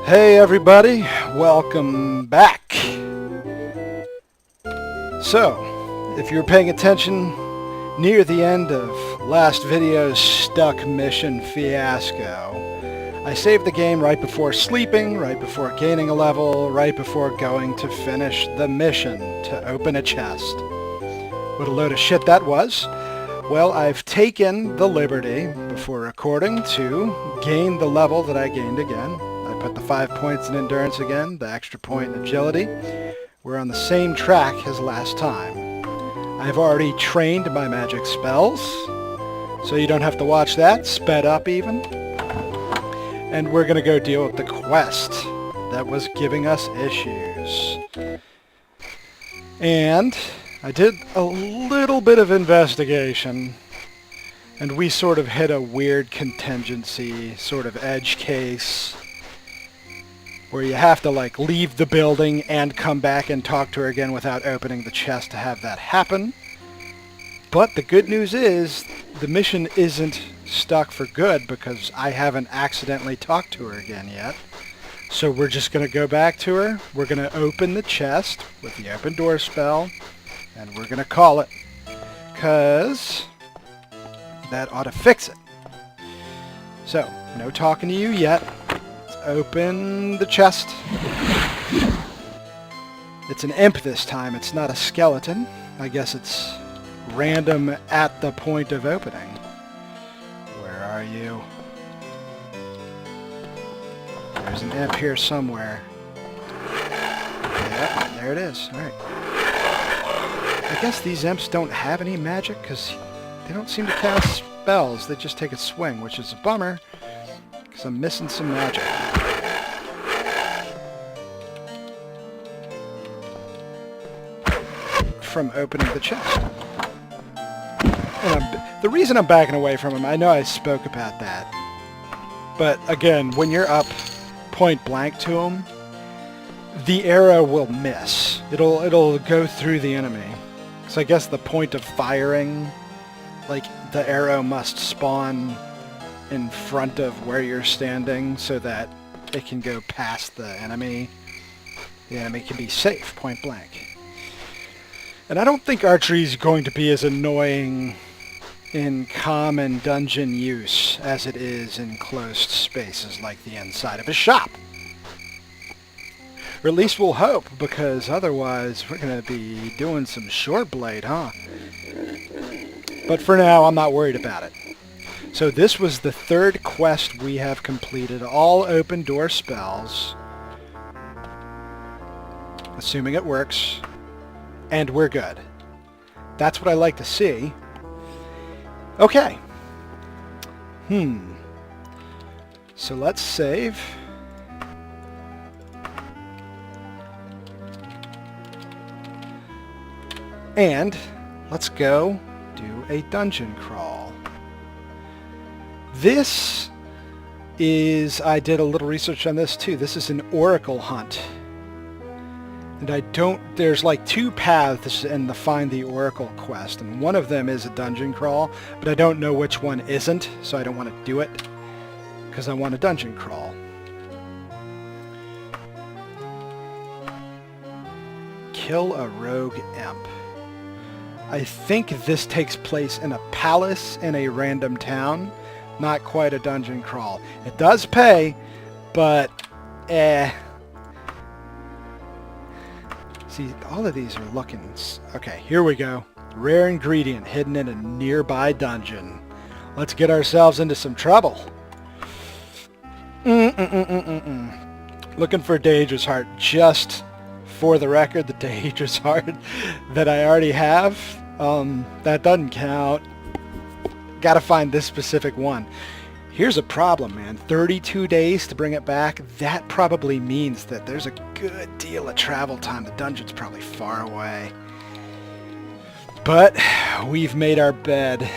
Hey everybody, welcome back. So, if you're paying attention near the end of last video's stuck mission fiasco, I saved the game right before sleeping, right before gaining a level, right before going to finish the mission to open a chest. What a load of shit that was. Well, I've taken the liberty before recording to gain the level that I gained again. I put the 5 points in endurance again, the extra point in agility. We're on the same track as last time. I've already trained my magic spells, so you don't have to watch that, sped up even. And we're going to go deal with the quest that was giving us issues. And I did a little bit of investigation, and we sort of hit a weird contingency, sort of edge case, where you have to like leave the building and come back and talk to her again without opening the chest to have that happen. But the good news is the mission isn't stuck for good because I haven't accidentally talked to her again yet. So we're just going to go back to her. We're going to open the chest with the open door spell, and we're going to call it, because that ought to fix it. So, no talking to you yet. Let's open the chest. It's an imp this time. It's not a skeleton. I guess it's random at the point of opening. Where are you? There's an imp here somewhere. Yeah, there it is. All right. I guess these imps don't have any magic because they don't seem to cast spells. They just take a swing, which is a bummer because I'm missing some magic. From opening the chest. And the reason I'm backing away from him, I know I spoke about that, but again, when you're up point blank to him, the arrow will miss. It'll go through the enemy. So I guess the point of firing, like the arrow must spawn in front of where you're standing so that it can go past the enemy. The enemy can be safe, point blank. And I don't think archery is going to be as annoying in common dungeon use as it is in closed spaces like the inside of a shop. Or at least we'll hope, because otherwise we're going to be doing some short blade, huh? But for now, I'm not worried about it. So this was the third quest we have completed, all open door spells. Assuming it works. And we're good. That's what I like to see. Okay. So let's save. And let's go do a dungeon crawl. This is, I did a little research on this too. This is an oracle hunt. And there's like two paths in the Find the Oracle quest, and one of them is a dungeon crawl, but I don't know which one isn't, so I don't want to do it, because I want a dungeon crawl. Kill a rogue imp. I think this takes place in a palace in a random town, not quite a dungeon crawl. It does pay, but See, all of these are looking... Okay, here we go. Rare ingredient hidden in a nearby dungeon. Let's get ourselves into some trouble. Looking for Dangerous Heart. Just for the record, the Dangerous Heart that I already have, that doesn't count. Gotta find this specific one. Here's a problem, man. 32 days to bring it back. That probably means that there's a good deal of travel time. The dungeon's probably far away. But we've made our bed.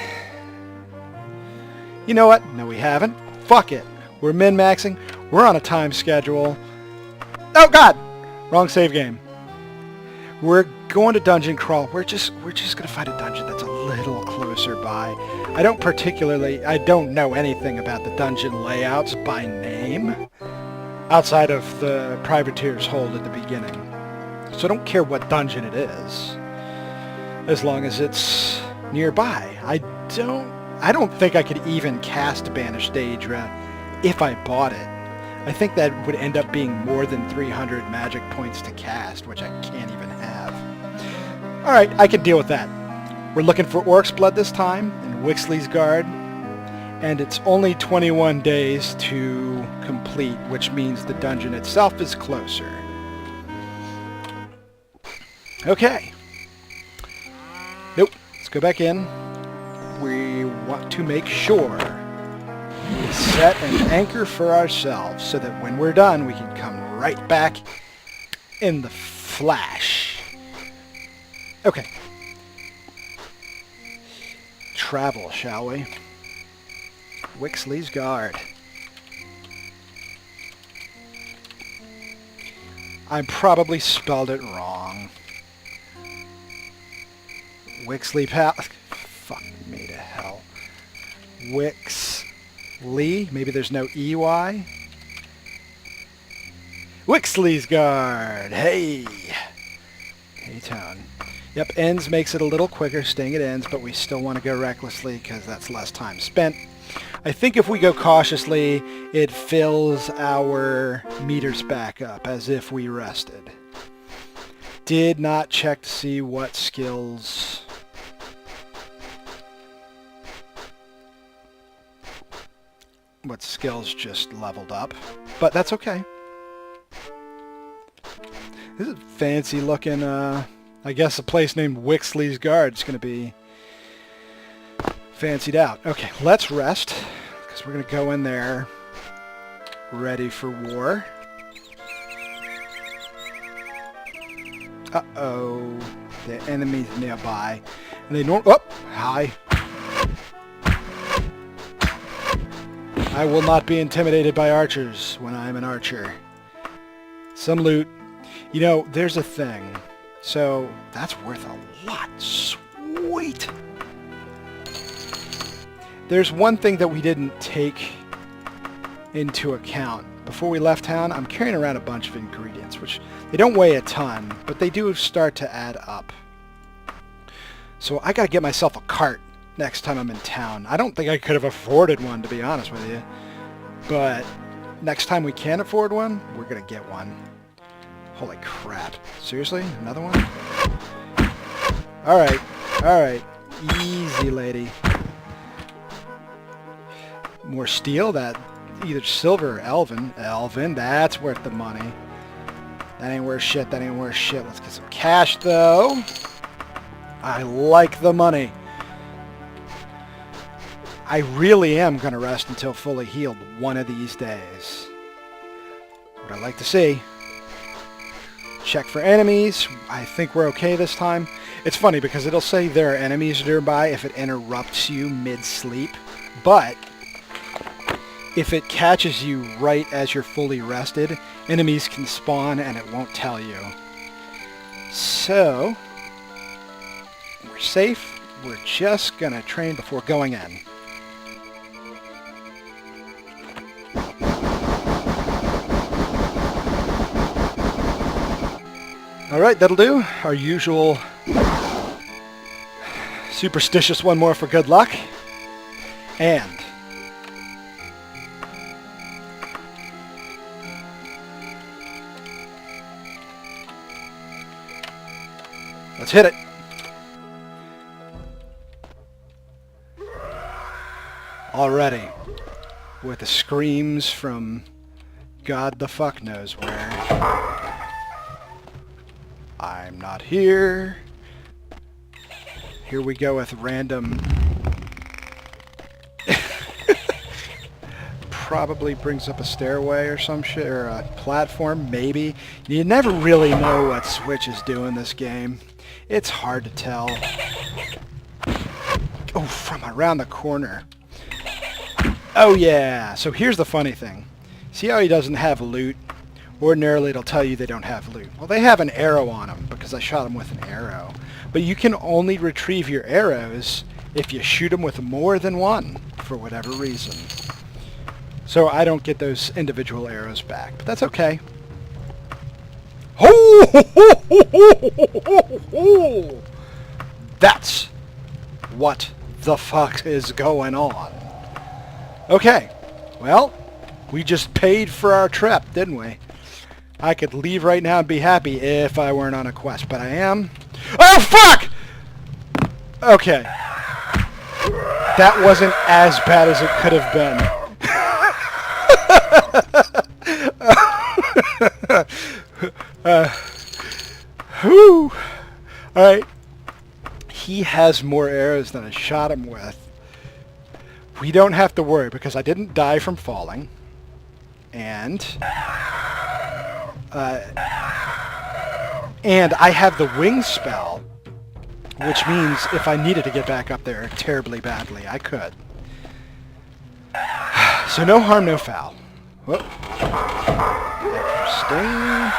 You know what? No, we haven't. Fuck it. We're min-maxing. We're on a time schedule. Oh, God! Wrong save game. We're going to dungeon crawl. We're just gonna find a dungeon that's a little closer by. I don't know anything about the dungeon layouts by name. outside of the privateer's hold at the beginning. So I don't care what dungeon it is, as long as it's nearby. I don't think I could even cast Banished Daedra if I bought it. I think that would end up being more than 300 magic points to cast, which I can't even have. Alright, I can deal with that. We're looking for Orc's Blood this time, in Wicksly's Guard, and it's only 21 days to complete, which means the dungeon itself is closer. Okay. Nope. Let's go back in. We want to make sure we set an anchor for ourselves so that when we're done, we can come right back in the flash. Okay. Travel, shall we? Wicksly's Guard. I probably spelled it wrong. Wicksly Fuck me to hell. Wicksly? Maybe there's no EY? Wicksly's Guard! Hey! Hey, tone. Yep, ends makes it a little quicker, staying at ends, but we still want to go recklessly because that's less time spent. I think if we go cautiously, it fills our meters back up as if we rested. Did not check to see what skills... what skills just leveled up, but that's okay. This is fancy looking, I guess a place named Wicksly's Guard is going to be fancied out. Okay, let's rest, because we're going to go in there ready for war. Uh-oh, the enemy's nearby. And they oh, hi. I will not be intimidated by archers when I'm an archer. Some loot. You know, there's a thing. So, that's worth a lot. Sweet! There's one thing that we didn't take into account. Before we left town, I'm carrying around a bunch of ingredients, which they don't weigh a ton, but they do start to add up. So I gotta get myself a cart next time I'm in town. I don't think I could have afforded one, to be honest with you. But next time we can afford one, we're gonna get one. Holy crap. Seriously? Another one? Alright. Alright. Easy, lady. More steel? That either silver or elven. Elven, that's worth the money. That ain't worth shit. That ain't worth shit. Let's get some cash, though. I like the money. I really am going to rest until fully healed one of these days. What I'd like to see. Check for enemies. I think we're okay this time. It's funny because it'll say there are enemies nearby if it interrupts you mid-sleep. But if it catches you right as you're fully rested, enemies can spawn and it won't tell you. So, we're safe. We're just going to train before going in. Alright, that'll do. Our usual superstitious one more for good luck. And let's hit it. Already. With the screams from God the fuck knows where. I'm not here. Here we go with random... Probably brings up a stairway or some shit, or a platform, maybe. You never really know what Switch is doing this game. It's hard to tell. Oh, from around the corner. Oh yeah, so here's the funny thing. See how he doesn't have loot? Ordinarily it'll tell you they don't have loot. Well, they have an arrow on them because I shot them with an arrow. But you can only retrieve your arrows if you shoot them with more than one, for whatever reason. So I don't get those individual arrows back. But that's okay. Oh! That's what the fuck is going on. Okay. Well, we just paid for our trip, didn't we? I could leave right now and be happy if I weren't on a quest, but I am. Oh, fuck! Okay. That wasn't as bad as it could have been. Whew. Alright. He has more arrows than I shot him with. We don't have to worry because I didn't die from falling. And I have the wing spell, which means if I needed to get back up there terribly badly, I could. So no harm, no foul. Whoop. Interesting.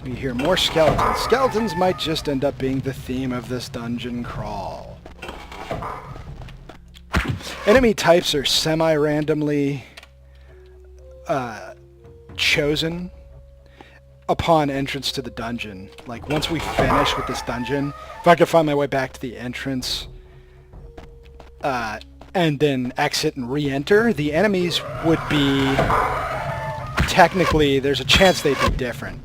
We hear more skeletons. Skeletons might just end up being the theme of this dungeon crawl. Enemy types are semi-randomly chosen upon entrance to the dungeon. Like, once we finish with this dungeon, if I could find my way back to the entrance and then exit and re-enter, the enemies would be... Technically, there's a chance they'd be different.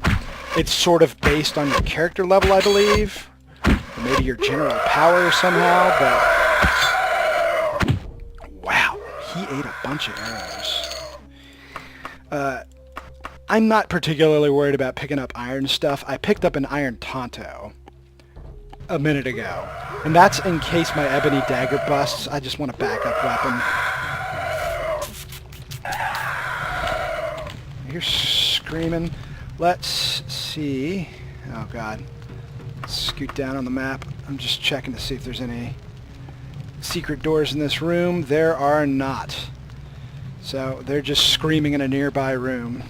It's sort of based on your character level, I believe. Or maybe your general power somehow, but... Wow, he ate a bunch of arrows. I'm not particularly worried about picking up iron stuff. I picked up an iron tonto a minute ago. And that's in case my ebony dagger busts. I just want a backup weapon. You're screaming. Let's see. Oh, God. Let's scoot down on the map. I'm just checking to see if there's any secret doors in this room. There are not. So they're just screaming in a nearby room.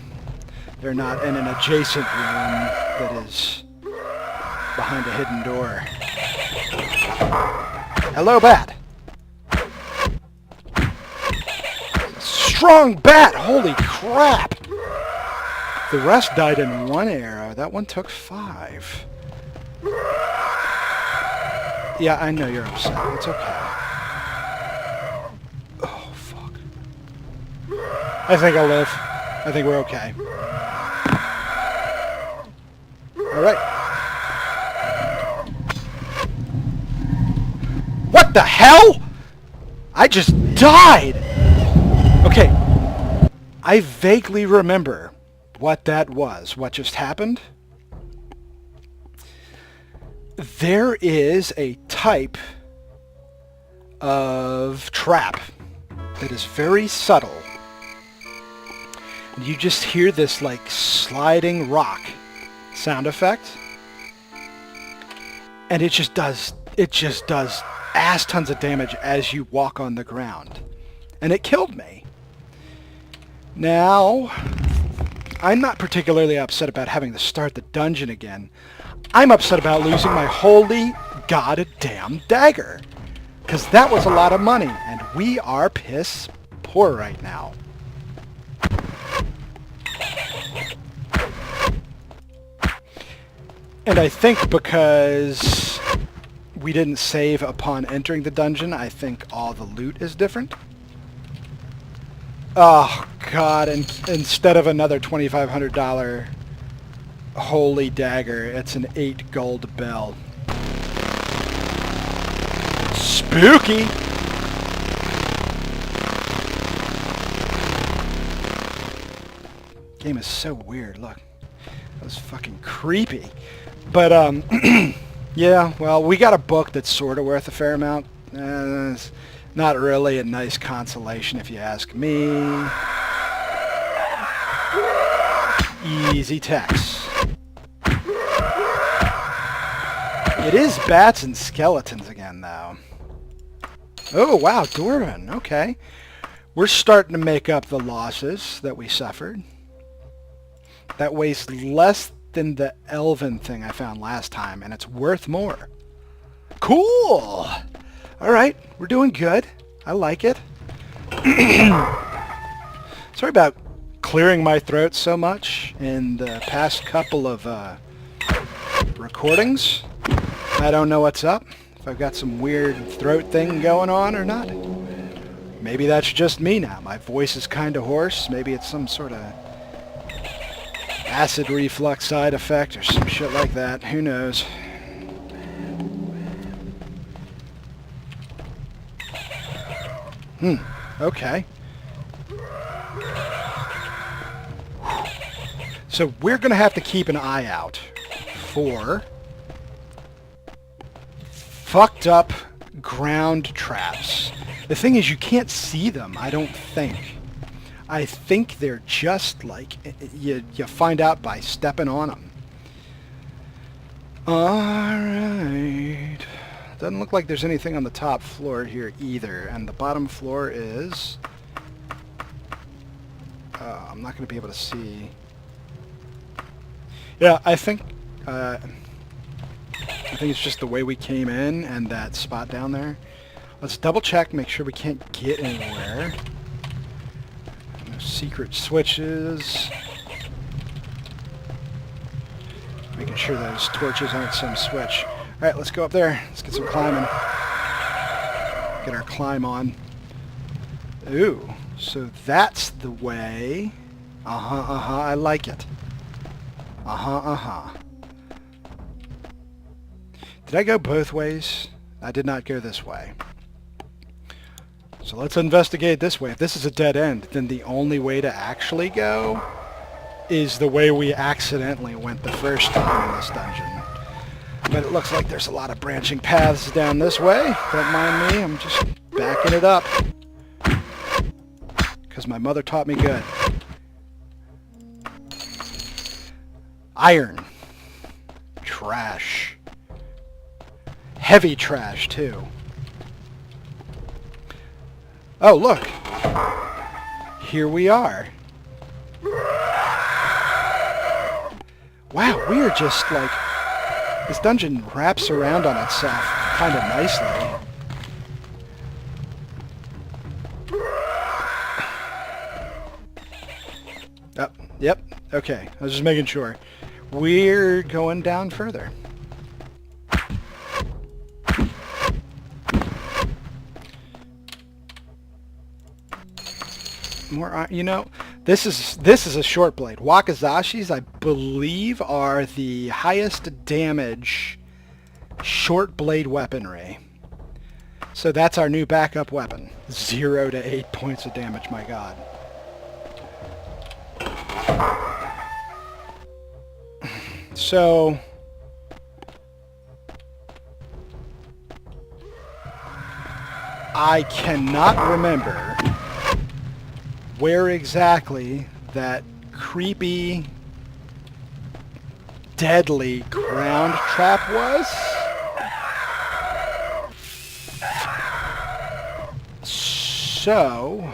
They're not in an adjacent room that is behind a hidden door. Hello, bat! Strong bat! Holy crap! The rest died in one arrow. That one took 5. Yeah, I know you're upset. It's okay. Oh, fuck. I think I'll live. I think we're okay. Alright. What the hell? I just died! Okay. I vaguely remember what that was. What just happened? There is a type of trap that is very subtle. You just hear this, like, sliding rock sound effect. And it just does ass tons of damage as you walk on the ground. And it killed me. Now, I'm not particularly upset about having to start the dungeon again. I'm upset about losing my holy goddamn dagger. Because that was a lot of money, and we are piss poor right now. And I think because we didn't save upon entering the dungeon, I think all the loot is different. Oh, God, and instead of another $2,500 holy dagger, it's an 8 gold bell. Spooky! Game is so weird, look. That was fucking creepy. But, yeah, well, we got a book that's sort of worth a fair amount. It's not really a nice consolation if you ask me. Easy text. It is bats and skeletons again, though. Oh, wow, Dwarven. Okay. We're starting to make up the losses that we suffered. That weighs less than the elven thing I found last time, and it's worth more. Cool! Alright, we're doing good. I like it. Sorry about clearing my throat so much in the past couple of recordings. I don't know what's up, if I've got some weird throat thing going on or not. Maybe that's just me now. My voice is kind of hoarse. Maybe it's some sort of acid reflux side effect or some shit like that. Who knows? Okay. So we're going to have to keep an eye out for fucked up ground traps. The thing is, you can't see them, I don't think. I think they're just like, you find out by stepping on them. Alright. Doesn't look like there's anything on the top floor here either. And the bottom floor is... I'm not going to be able to see. Yeah, I think it's just the way we came in and that spot down there. Let's double check, make sure we can't get anywhere. No secret switches. Making sure those torches aren't some switch. Alright, let's go up there. Let's get some climbing. Get our climb on. Ooh, so that's the way. I like it. Did I go both ways? I did not go this way. So let's investigate this way. If this is a dead end, then the only way to actually go is the way we accidentally went the first time in this dungeon. But it looks like there's a lot of branching paths down this way. Don't mind me, I'm just backing it up. Because my mother taught me good. Iron. Trash. Heavy trash, too. Oh, look. Here we are. Wow, we are just like... This dungeon wraps around on itself kind of nicely. Oh, yep, okay. I was just making sure. We're going down further. More, you know, this is a short blade. Wakizashis, I believe, are the highest damage short blade weaponry. So that's our new backup weapon. 0 to 8 points of damage, my god. So I cannot remember where exactly that creepy, deadly ground trap was. So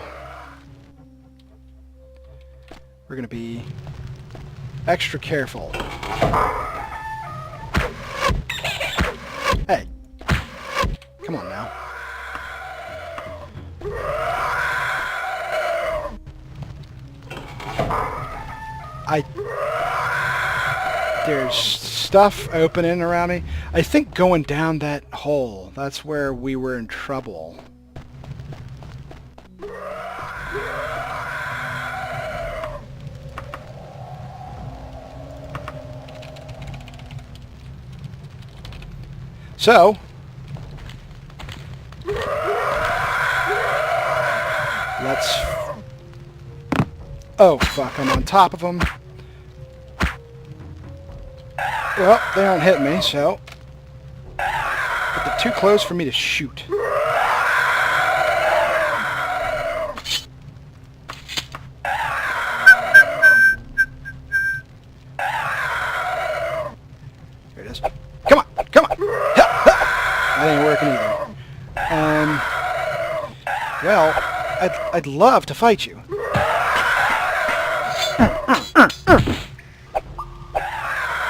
we're going to be extra careful. Hey, come on now. There's stuff opening around me. I think going down that hole, that's where we were in trouble. So, let's... Oh, fuck, I'm on top of them. Well, they aren't hitting me, so... But they're too close for me to shoot. There it is. Come on! Come on! That ain't working either. Well, I'd love to fight you.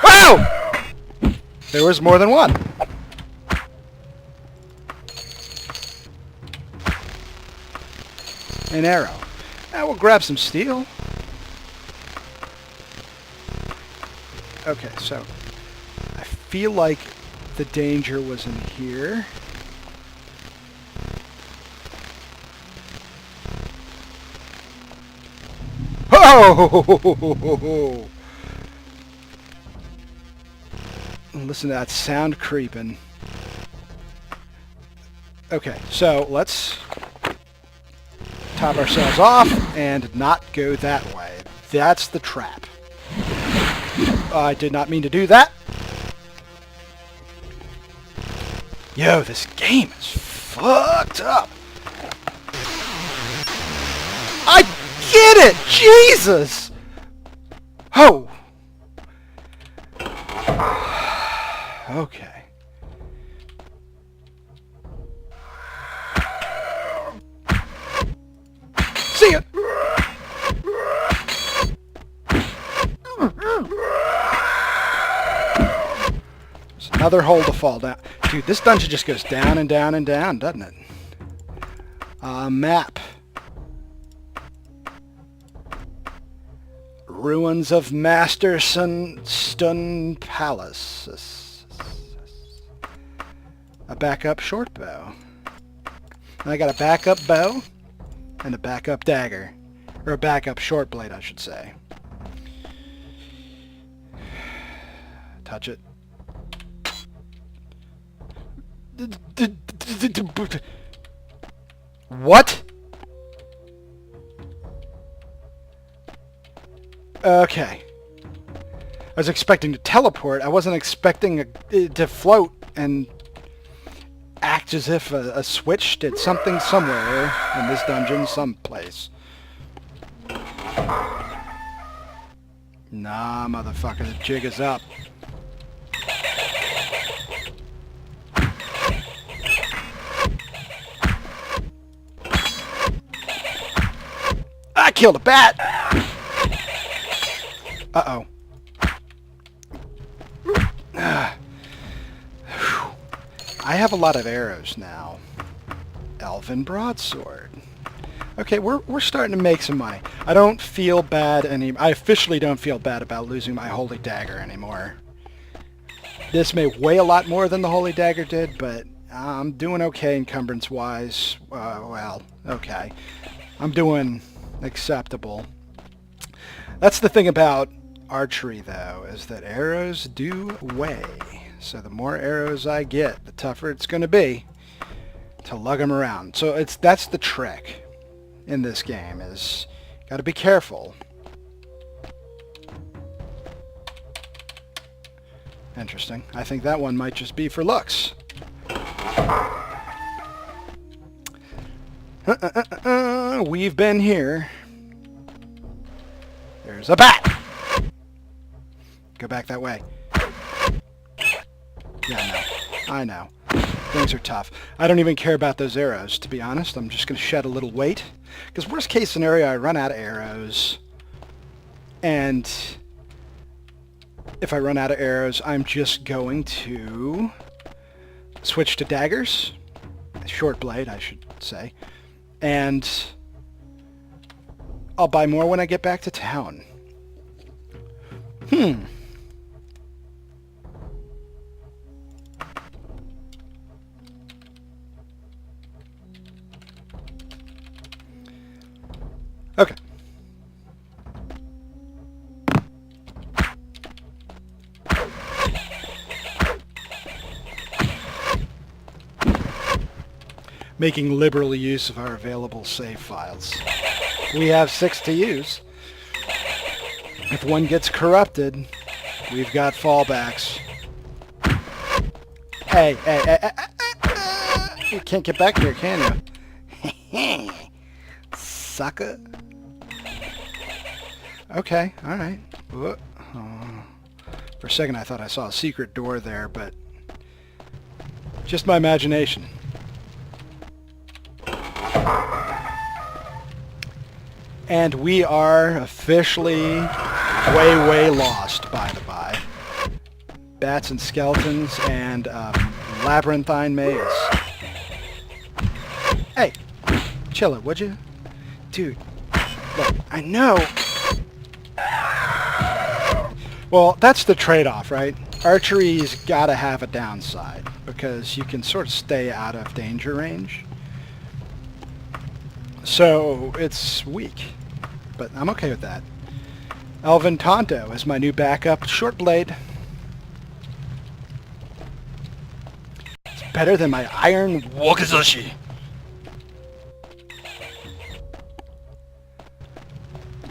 Wow! There was more than one. An arrow. We'll grab some steel. Okay, so I feel like the danger was in here. Oh! Listen to that sound creeping. Okay, so let's top ourselves off and not go that way. That's the trap. I did not mean to do that. Yo, this game is fucked up. I get it! Jesus! Oh! Okay. See ya! There's another hole to fall down. Dude, this dungeon just goes down and down and down, doesn't it? Map. Ruins of Master Stun Palace. A backup short bow. I got a backup bow and a backup dagger. Or a backup short blade, I should say. Touch it. What? Okay. I was expecting to teleport. I wasn't expecting it to float and act as if a switch did something somewhere in this dungeon someplace. Nah, motherfucker, the jig is up. I killed a bat! Uh-oh. I have a lot of arrows now. Elven broadsword. Okay, we're starting to make some money. I don't feel bad I officially don't feel bad about losing my holy dagger anymore. This may weigh a lot more than the holy dagger did, but I'm doing okay encumbrance-wise. Well, okay. I'm doing acceptable. That's the thing about archery, though, is that arrows do weigh. So the more arrows I get, the tougher it's going to be to lug them around. So that's the trick in this game, is got to be careful. Interesting. I think that one might just be for looks. We've been here. There's a bat! Go back that way. Yeah, I know. Things are tough. I don't even care about those arrows, to be honest. I'm just going to shed a little weight. Because worst case scenario, I run out of arrows. And if I run out of arrows, I'm just going to switch to daggers. Short blade, I should say. And I'll buy more when I get back to town. Okay. Making liberal use of our available save files. We have 6 to use. If one gets corrupted, we've got fallbacks. Hey, you can't get back here, can you? Sucker. Okay, alright. For a second I thought I saw a secret door there, but just my imagination. And we are officially way lost, by the by. Bats and skeletons and labyrinthine maze. Hey, chill it, would you? Dude, Look, I know. Well, that's the trade-off, right? Archery's got to have a downside because you can sort of stay out of danger range. So it's weak, but I'm okay with that. Elven Tonto is my new backup short blade. It's better than my iron wakizashi.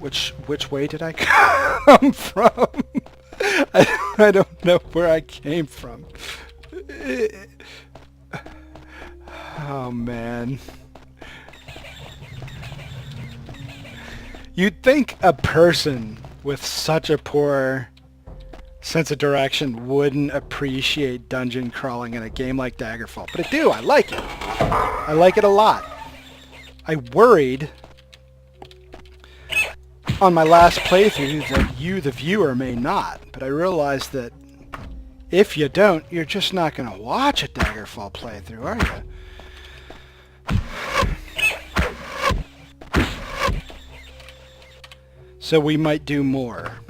Which way did I come from? I don't know where I came from. Oh, man. You'd think a person with such a poor sense of direction wouldn't appreciate dungeon crawling in a game like Daggerfall. But I do. I like it. I like it a lot. I worried on my last playthrough that you, the viewer, may not. But I realized that if you don't, you're just not going to watch a Daggerfall playthrough, are you? So we might do more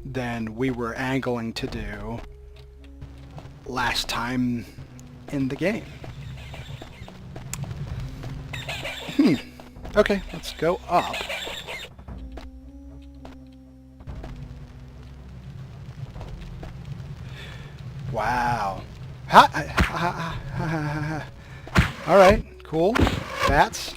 than we were angling to do last time in the game. Okay, let's go up. Wow. Alright, cool. Bats.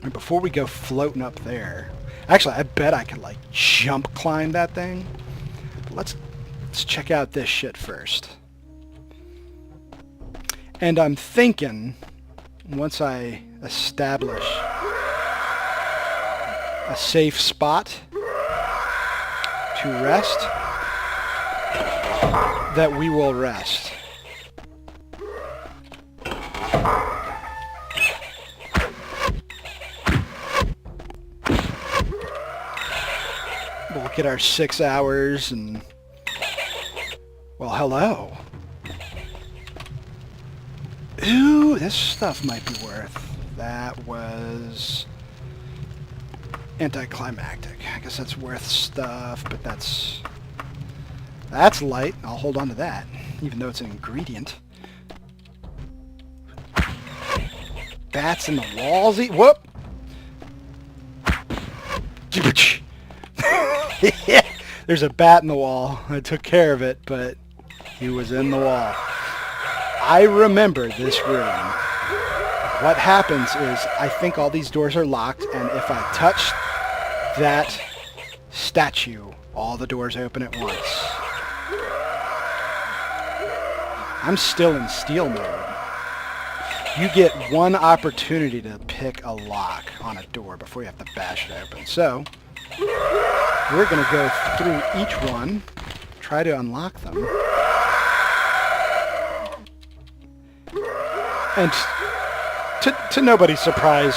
And before we go floating up there... Actually, I bet I could, like, jump climb that thing. But let's check out this shit first. And I'm thinking, once I establish a safe spot to rest, that we will rest. We'll get our 6 hours and... Well, hello. Ooh, this stuff might be worth. That was... anticlimactic. I guess that's worth stuff, but that's light. I'll hold on to that, even though it's an ingredient. Bats in the walls. Whoop! There's a bat in the wall. I took care of it, but he was in the wall. I remember this room. What happens is I think all these doors are locked, and if I touch that statue, all the doors open at once. I'm still in steal mode. You get one opportunity to pick a lock on a door before you have to bash it open. So, we're going to go through each one, try to unlock them. And to nobody's surprise,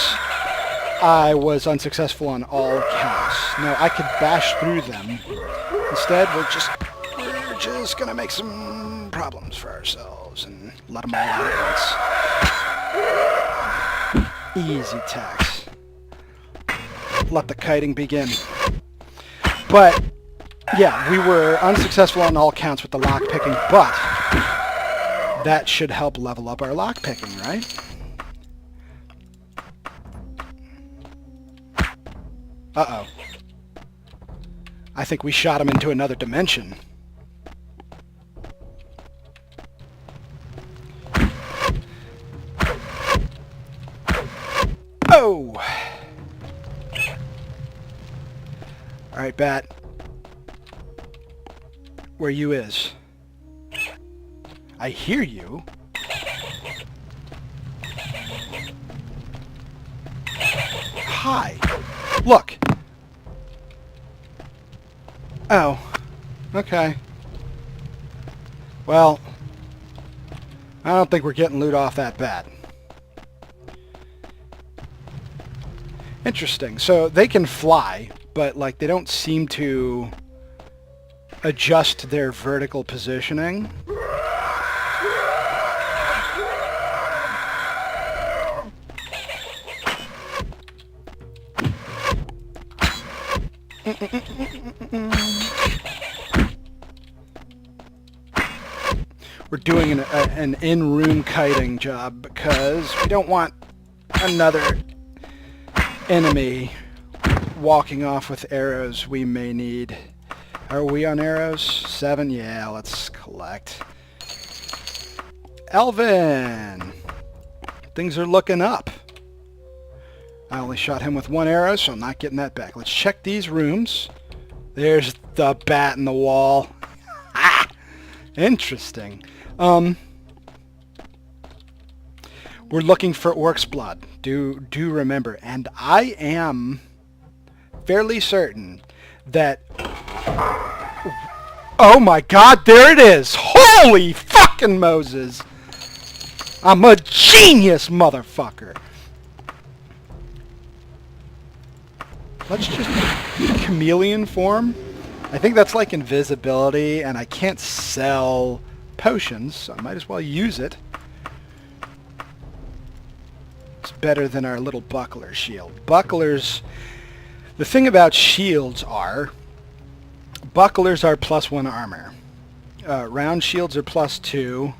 I was unsuccessful on all counts. No, I could bash through them. Instead, we're just going to make some problems for ourselves and let them all out at once. Easy tax. Let the kiting begin. But, yeah, we were unsuccessful on all counts with the lockpicking, but that should help level up our lockpicking, right? Uh-oh. I think we shot him into another dimension. Oh! Alright, bat. Where you is? I hear you. Hi. Look. Oh. Okay. Well, I don't think we're getting loot off that bat. Interesting. So they can fly, but like they don't seem to adjust their vertical positioning. We're doing an in-room kiting job because we don't want another enemy walking off with arrows we may need. Are we on arrows? 7? Yeah, let's collect. Elvin! Things are looking up. I only shot him with 1 arrow, so I'm not getting that back. Let's check these rooms. There's the bat in the wall. Ah! Interesting. We're looking for orc's blood. Do remember. And I am fairly certain that... Oh my god, there it is! Holy fucking Moses! I'm a genius, motherfucker! Let's just chameleon form. I think that's like invisibility, and I can't sell potions, so I might as well use it. It's better than our little buckler shield. Bucklers... The thing about shields are... Bucklers are +1 armor. Round shields are +2.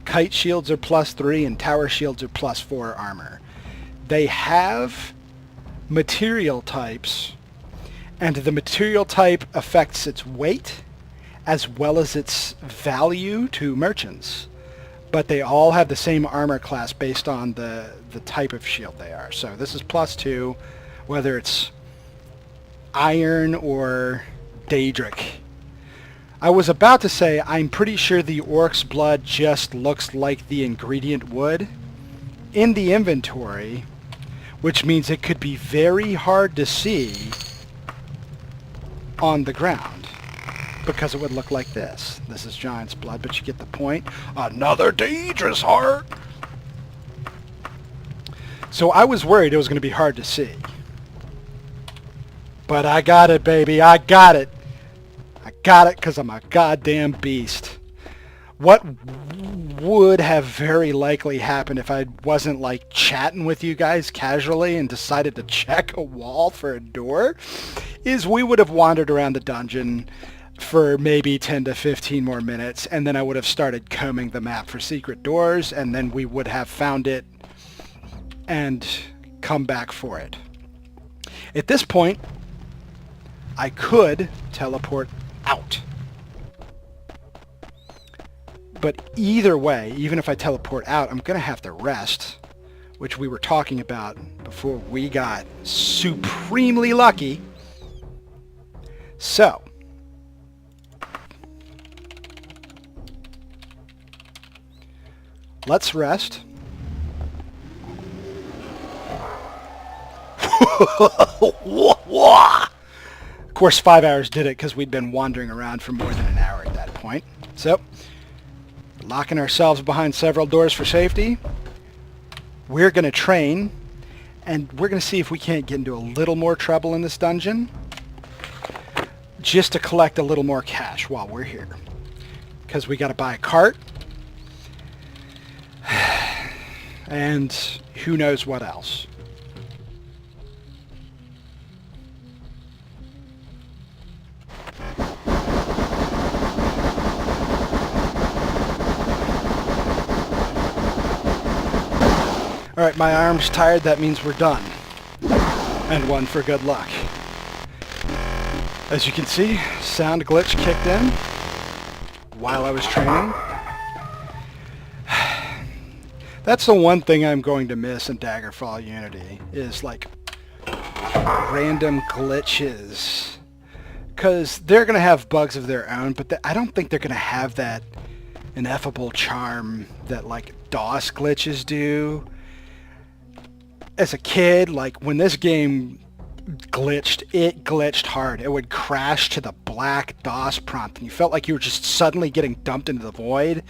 Kite shields are +3, and tower shields are +4 armor. They have material types, and the material type affects its weight as well as its value to merchants. But they all have the same armor class based on the type of shield they are. So this is +2, whether it's iron or Daedric. I was about to say I'm pretty sure the orc's blood just looks like the ingredient would in the inventory, which means it could be very hard to see on the ground because it would look like this. This is giant's blood, but you get the point. Another Daedra's heart! So I was worried it was going to be hard to see. But I got it, baby. I got it. I got it because I'm a goddamn beast. What would have very likely happened if I wasn't like chatting with you guys casually and decided to check a wall for a door is we would have wandered around the dungeon for maybe 10 to 15 more minutes, and then I would have started combing the map for secret doors, and then we would have found it and come back for it. At this point, I could teleport out. But either way, even if I teleport out, I'm going to have to rest, which we were talking about before we got supremely lucky. So, let's rest. Of course, 5 hours did it because we'd been wandering around for more than an hour at that point. So, locking ourselves behind several doors for safety. We're going to train, and we're going to see if we can't get into a little more trouble in this dungeon just to collect a little more cash while we're here. Because we got to buy a cart, and who knows what else. Alright, my arm's tired, that means we're done. And one for good luck. As you can see, sound glitch kicked in while I was training. That's the one thing I'm going to miss in Daggerfall Unity, is like random glitches. Because they're going to have bugs of their own, but I don't think they're going to have that ineffable charm that like DOS glitches do. As a kid, like when this game glitched, it glitched hard. It would crash to the black DOS prompt and you felt like you were just suddenly getting dumped into the void.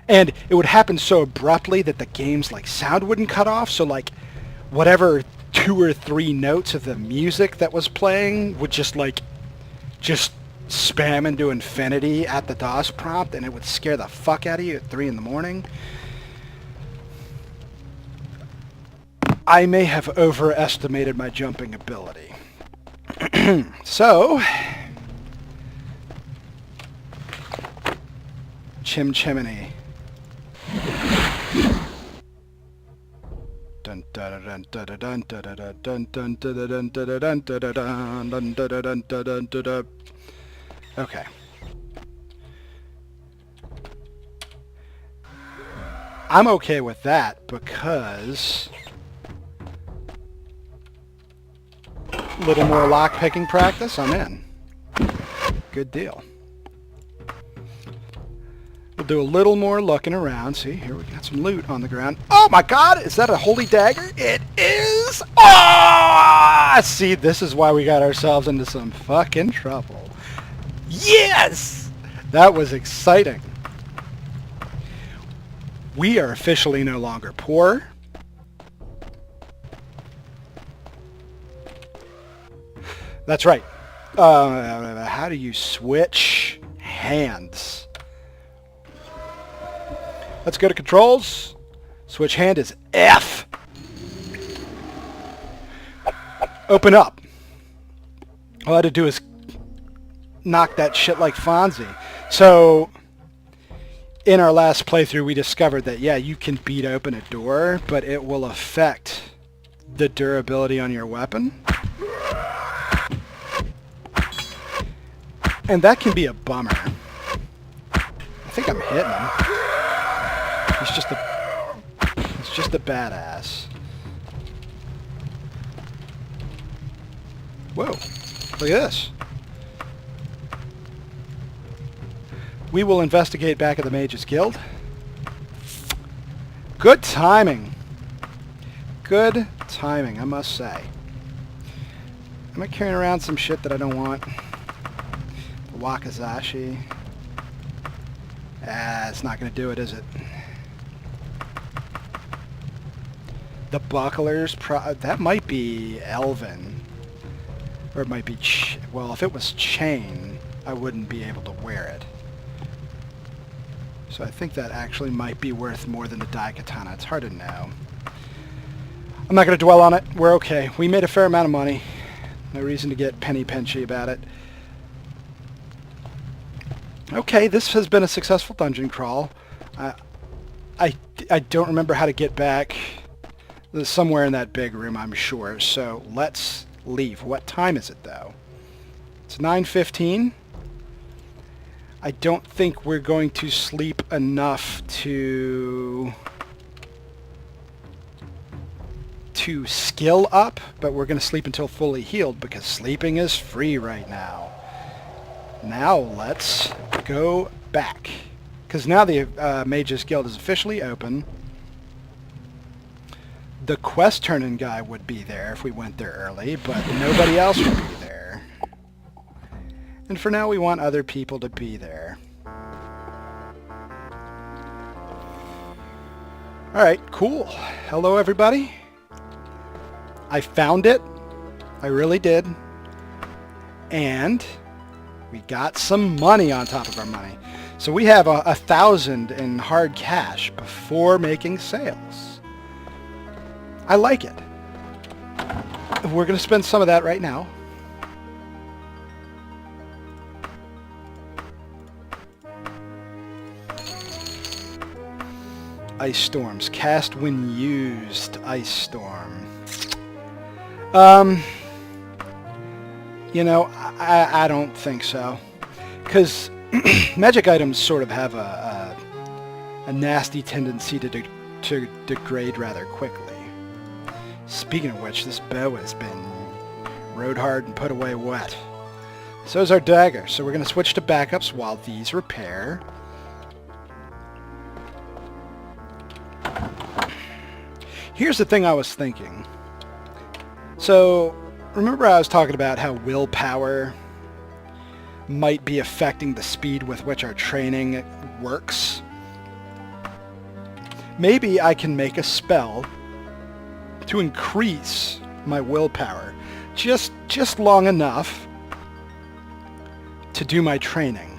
And it would happen so abruptly that the game's like sound wouldn't cut off, so like whatever 2 or 3 notes of the music that was playing would just spam into infinity at the DOS prompt, and it would scare the fuck out of you at 3 in the morning. I may have overestimated my jumping ability. So, chimney. Dun dun dun dun dun dun dun dun dun dun dun dun dun dun dun dun. Okay. I'm okay with that because a little more lockpicking practice, I'm in. Good deal. We'll do a little more looking around. See, here we got some loot on the ground. Oh my god, is that a holy dagger? It is! Oh! See, this is why we got ourselves into some fucking trouble. Yes! That was exciting. We are officially no longer poor. That's right. How do you switch hands? Let's go to controls. Switch hand is F. Open up. All I had to do is knock that shit like Fonzie. So, in our last playthrough, we discovered that, yeah, you can beat open a door, but it will affect the durability on your weapon. And that can be a bummer. I think I'm hitting him. He's just a badass. Whoa. Look at this. We will investigate back at the Mages Guild. Good timing. Good timing, I must say. Am I carrying around some shit that I don't want? The Wakizashi. It's not going to do it, is it? The bucklers, that might be Elven. Or it might be, well, if it was chain, I wouldn't be able to wear it. So I think that actually might be worth more than the Daikatana. It's hard to know. I'm not going to dwell on it. We're okay. We made a fair amount of money. No reason to get penny-pinchy about it. Okay, this has been a successful dungeon crawl. I don't remember how to get back. There's somewhere in that big room, I'm sure. So let's leave. What time is it, though? It's 9:15. I don't think we're going to sleep enough to skill up, but we're going to sleep until fully healed because sleeping is free right now. Now let's go back, because now the Mages Guild is officially open. The quest turning guy would be there if we went there early, but nobody else would be there. And for now we want other people to be there. Alright, cool. Hello everybody. I found it. I really did. And we got some money on top of our money. So we have 1,000 in hard cash before making sales. I like it. We're going to spend some of that right now. Ice storms. Cast when used. Ice storm. You know, I don't think so. Because magic items sort of have a nasty tendency to degrade rather quickly. Speaking of which, this bow has been rode hard and put away wet. So is our dagger. So we're going to switch to backups while these repair. Here's the thing I was thinking. So, remember I was talking about how willpower might be affecting the speed with which our training works? Maybe I can make a spell to increase my willpower just long enough to do my training.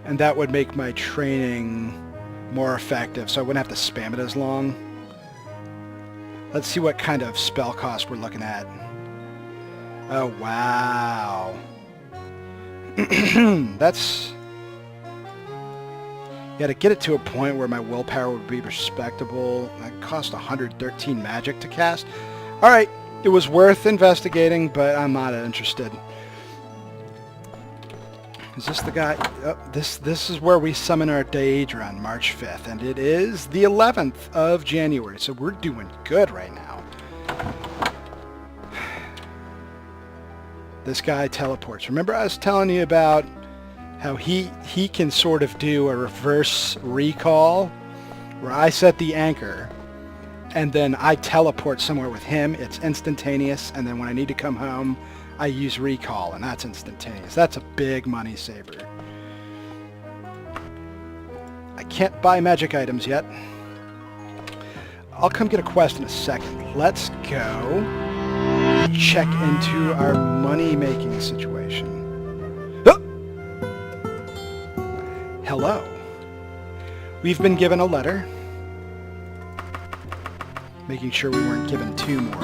And that would make my training more effective, so I wouldn't have to spam it as long. Let's see what kind of spell cost we're looking at. Oh, wow. That's... Yeah, to get it to a point where my willpower would be respectable, that cost 113 magic to cast. Alright, it was worth investigating, but I'm not interested. Is this the guy? Oh, this is where we summon our Daedra on March 5th, and it is the 11th of January, so we're doing good right now. This guy teleports. Remember I was telling you about how he can sort of do a reverse recall, where I set the anchor, and then I teleport somewhere with him. It's instantaneous, and then when I need to come home, I use recall, and that's instantaneous. That's a big money saver. I can't buy magic items yet. I'll come get a quest in a second. Let's go check into our money-making situation. Oh! Hello. We've been given a letter. Making sure we weren't given 2 more.